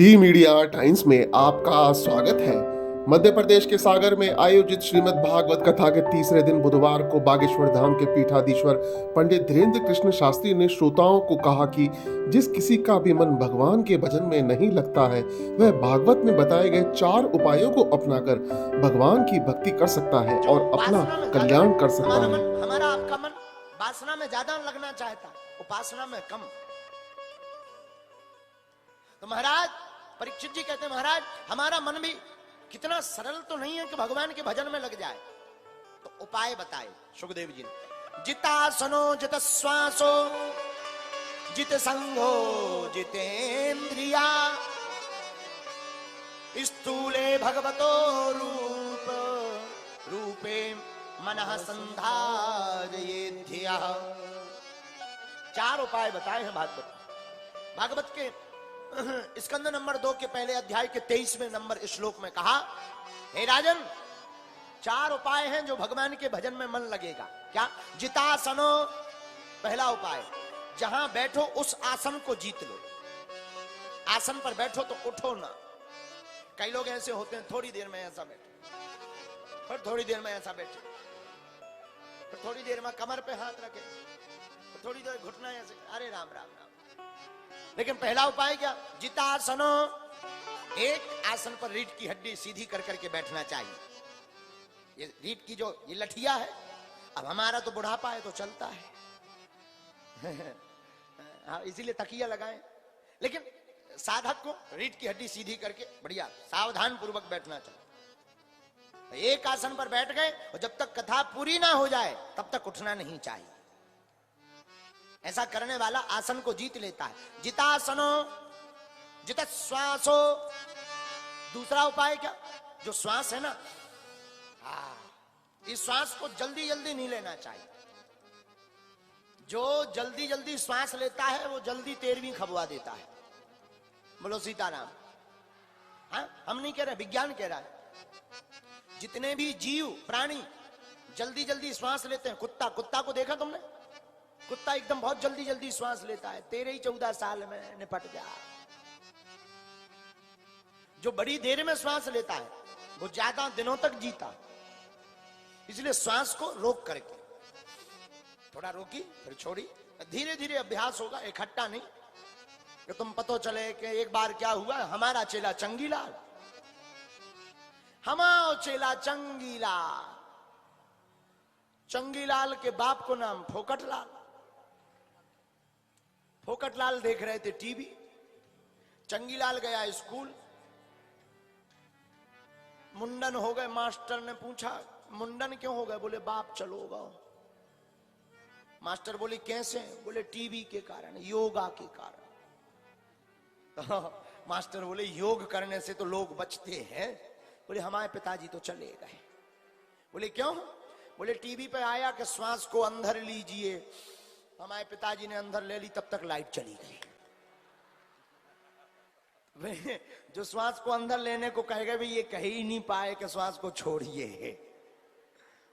D media times में आपका स्वागत है। मध्य प्रदेश के सागर में आयोजित श्रीमद् भागवत कथा के तीसरे दिन बुधवार को बागेश्वर धाम के पीठाधीश्वर पंडित धीरेन्द्र कृष्ण शास्त्री ने श्रोताओं को कहा कि जिस किसी का भी मन भगवान के भजन में नहीं लगता है वह भागवत में बताए गए 4 उपायों को अपनाकर भगवान की भक्ति कर सकता है और अपना कल्याण कर सकता है। हमारा आपका मन वासना में ज्यादा लगना चाहता, उपासना में कम। तो महाराज परीक्षित जी कहते हैं, महाराज हमारा मन भी कितना सरल तो नहीं है कि भगवान के भजन में लग जाए। तो उपाय बताए सुखदेव जी ने। जितासनो जित श्वासो जित संगो जितेन्द्रिया स्थूले भगवतो रूपे मनः संधारयेद्धिया। 4 उपाय बताए हैं भागवत के स्कंद नंबर 2 के पहले अध्याय के 23वें नंबर श्लोक में कहा, हे राजन 4 उपाय हैं जो भगवान के भजन में मन लगेगा। क्या? जितासनो पहला उपाय, जहां बैठो उस आसन को जीत लो। आसन पर बैठो तो उठो ना। कई लोग ऐसे होते हैं, थोड़ी देर में ऐसा बैठे, फिर थोड़ी देर में ऐसा बैठे, फिर थोड़ी देर में कमर पे हाथ रखे, फिर थोड़ी देर घुटना ऐसे। अरे राम राम राम। लेकिन पहला उपाय क्या? जितासनो, एक आसन पर रीढ़ की हड्डी सीधी कर करके बैठना चाहिए। ये रीढ़ की जो ये लठिया है, अब हमारा तो बुढ़ापा है तो चलता है हाँ, इसीलिए तकिया लगाएं। लेकिन साधक को रीढ़ की हड्डी सीधी करके बढ़िया सावधान पूर्वक बैठना चाहिए। एक आसन पर बैठ गए और जब तक कथा पूरी ना हो जाए तब तक उठना नहीं चाहिए। ऐसा करने वाला आसन को जीत लेता है। जितासनो जित श्वासो। दूसरा उपाय क्या? जो श्वास है ना, इस श्वास को जल्दी जल्दी नहीं लेना चाहिए। जो जल्दी जल्दी श्वास लेता है वो जल्दी 13वीं खबवा देता है। बोलो सीताराम। हाँ, हम नहीं कह रहे, विज्ञान कह रहा है। जितने भी जीव प्राणी जल्दी जल्दी श्वास लेते हैं, कुत्ता को देखा तुमने? कुत्ता एकदम बहुत जल्दी जल्दी श्वास लेता है, 13-14 साल में निपट जा। जो बड़ी देर में श्वास लेता है वो ज्यादा दिनों तक जीता। इसलिए श्वास को रोक करके, थोड़ा रोकी फिर छोड़ी, धीरे धीरे अभ्यास होगा, इकट्ठा नहीं। कि तुम पतो चले कि एक बार क्या हुआ, हमारा चेला चंगीलाल, हमारा चेला चंगीलाल के बाप को नाम फोकटलाल। फोकटलाल देख रहे थे टीवी। चंगीलाल गया स्कूल, मुंडन हो गए। मास्टर ने पूछा मुंडन क्यों हो गए? बोले बाप चलो गाओ। मास्टर बोले कैसे? बोले टीवी के कारण, योगा के कारण। तो मास्टर बोले योग करने से तो लोग बचते हैं। बोले हमारे पिताजी तो चले गए। बोले क्यों? बोले टीवी पे आया कि श्वास को अंदर लीजिए। हमारे पिताजी ने अंदर ले ली, तब तक लाइट चली गई। जो श्वास को अंदर लेने को कहेगा भी ये कह ही नहीं पाए कि श्वास को छोड़िए,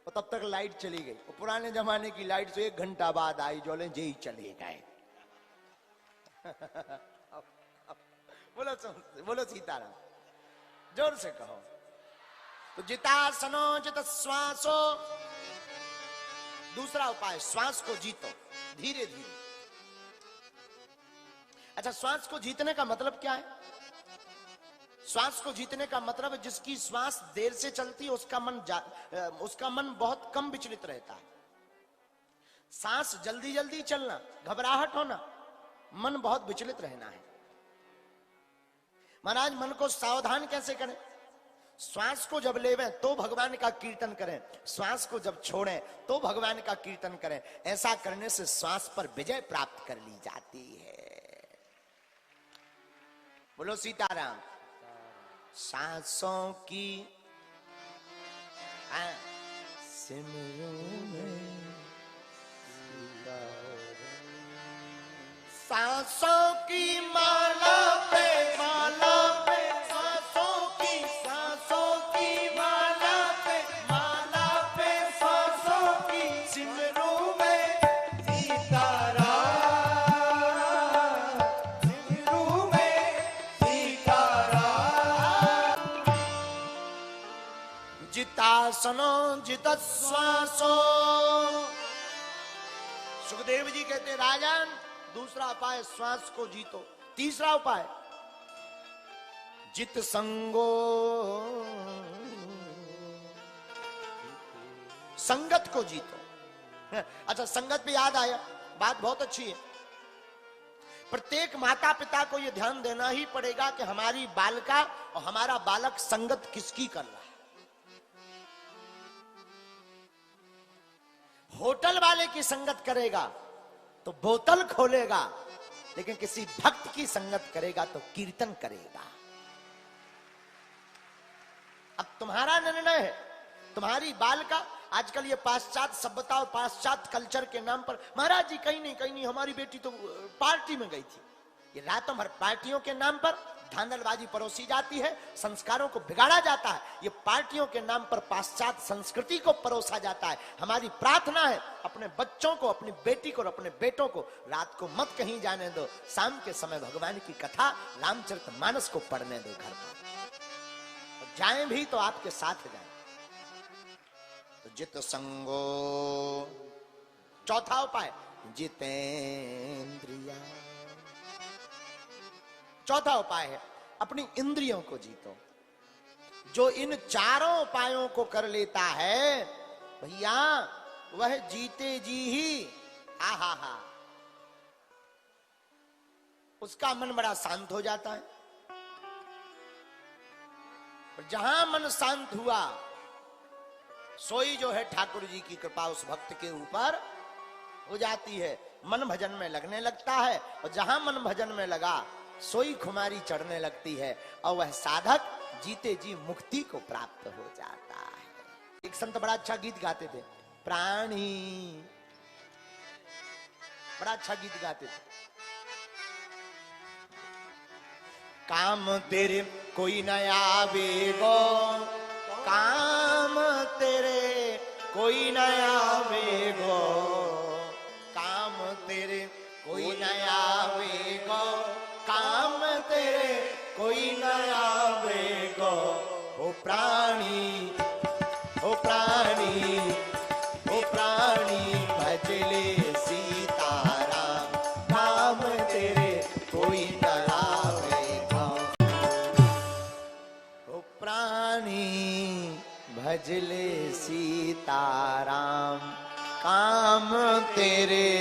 और तब तक लाइट चली गई। और पुराने जमाने की लाइट तो 1 घंटा बाद आई, जो ले ही चले गए बोलो सीताराम, जोर से कहो। तो जितासनो जित श्वासो। दूसरा उपाय, श्वास को जीतो धीरे धीरे। अच्छा, श्वास को जीतने का मतलब क्या है? श्वास को जीतने का मतलब जिसकी श्वास देर से चलती है उसका मन बहुत कम विचलित रहता है। सांस जल्दी जल्दी चलना, घबराहट होना, मन बहुत विचलित रहना है। महाराज मन को सावधान कैसे करें? श्वास को जब लेवें तो भगवान का कीर्तन करें, श्वास को जब छोड़ें तो भगवान का कीर्तन करें। ऐसा करने से श्वास पर विजय प्राप्त कर ली जाती है। बोलो सीताराम। सांसों की सिमरों में, सांसों की माला पे सिमरों में सीताराम, सिमरों में सीता आसनो जित श्वासो। सुखदेव जी कहते राजन, दूसरा उपाय श्वास को जीतो। तीसरा उपाय जित संगो, संगत को जीतो। अच्छा, संगत पे याद आया, बात बहुत अच्छी है। प्रत्येक माता पिता को यह ध्यान देना ही पड़ेगा कि हमारी बालिका और हमारा बालक संगत किसकी कर रहा है। होटल वाले की संगत करेगा तो बोतल खोलेगा, लेकिन किसी भक्त की संगत करेगा तो कीर्तन करेगा। अब तुम्हारा निर्णय है। तुम्हारी बालिका आजकल ये पाश्चात्य सभ्यता और पाश्चात्य कल्चर के नाम पर, महाराज जी कहीं नहीं हमारी बेटी तो पार्टी में गई थी। ये रातों भर पार्टियों के नाम पर धांधलबाजी परोसी जाती है, संस्कारों को बिगाड़ा जाता है। ये पार्टियों के नाम पर पाश्चात्य संस्कृति को परोसा जाता है। हमारी प्रार्थना है अपने बच्चों को, अपनी बेटी को और अपने बेटों को रात को मत कहीं जाने दो। शाम के समय भगवान की कथा रामचरितमानस को पढ़ने दो घर पर, और जाएं भी तो आपके साथ जाएं। तो जित संगो, चौथा उपाय जितेंद्रिया। चौथा उपाय है अपनी इंद्रियों को जीतो। जो इन चारों उपायों को कर लेता है भैया, वह जीते जी ही आहा, उसका मन बड़ा शांत हो जाता है। और जहां मन शांत हुआ, सोई जो है ठाकुर जी की कृपा उस भक्त के ऊपर हो जाती है। मन भजन में लगने लगता है, और जहां मन भजन में लगा सोई खुमारी चढ़ने लगती है, और वह साधक जीते जी मुक्ति को प्राप्त हो जाता है। एक संत बड़ा अच्छा गीत गाते थे, प्राणी, बड़ा अच्छा गीत गाते थे। काम तेरे कोई न आवेगो, काम तेरे कोई न आवेगो, काम तेरे कोई न आवेगो, काम तेरे कोई न आवेगो। ओ प्राणी, ओ प्राणी, ओ प्राणी भजले सीताराम, काम तेरे कोई न आवेगो। ओ प्राणी भजले सीताराम, काम तेरे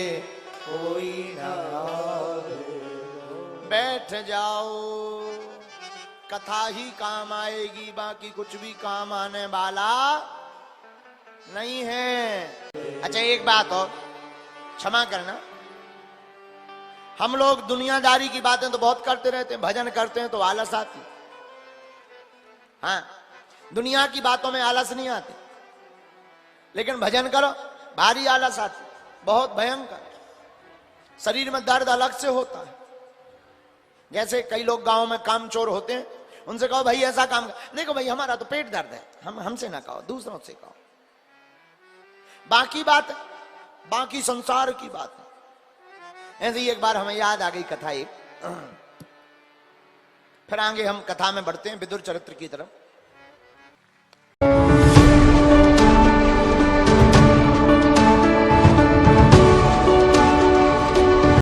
कोई न आवेगो। बैठ जाओ, कथा ही काम आएगी, बाकी कुछ भी काम आने वाला नहीं है। अच्छा एक बात और, क्षमा करना, हम लोग दुनियादारी की बातें तो बहुत करते रहते हैं, भजन करते हैं तो आलस आती। हाँ, दुनिया की बातों में आलस नहीं आती, लेकिन भजन करो भारी आलस आती, बहुत भयंकर। शरीर में दर्द अलग से होता है। जैसे कई लोग गांव में कामचोर होते हैं, उनसे कहो भाई ऐसा काम कर, देखो भाई हमारा तो पेट दर्द है, हमसे ना कहो, दूसरों से कहो। बाकी बात, बाकी संसार की बात। ऐसे ही एक बार हमें याद आ गई कथा एक, फिर आगे हम कथा में बढ़ते हैं विदुर चरित्र की तरफ।